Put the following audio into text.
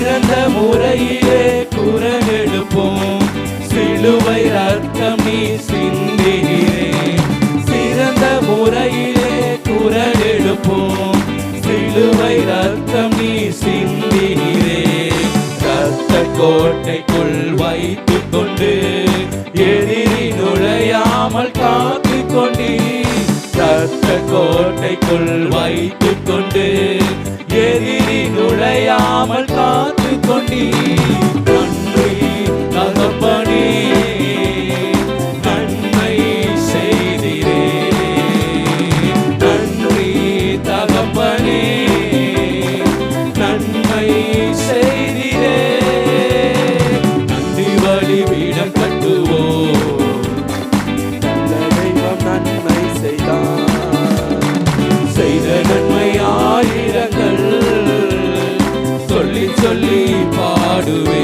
சிறந்த முறையிலே குரல் எடுப்போம். சிலுவை ரத்தம் நீ சிந்தினீரே, சிறந்த முறையிலே குரல் எடுப்போம். சிலுவை ரத்தம் நீ சிந்தினீரே. ரத்த கோட்டைக்குள் வைத்துக் கொண்டு எதிரி நுழையாமல் காத்து கொண்டீர். ரத்த கோட்டைக்குள் வைத்துக் கொண்டு எதிரி நுழையாமல் காத்து கொண்டீர். நன்றி தகப்பனே, நன்மை செய்தீரே. நன்றி தகப்பனே, நன்மை செய்தீரே. நன்றி பலிபீடம் கட்டுவோம், நல்ல தெய்வம் நன்மை செய்தார். செய்த நன்மை ஆயிரங்கள் சொல்லி சொல்லி பாடுவே.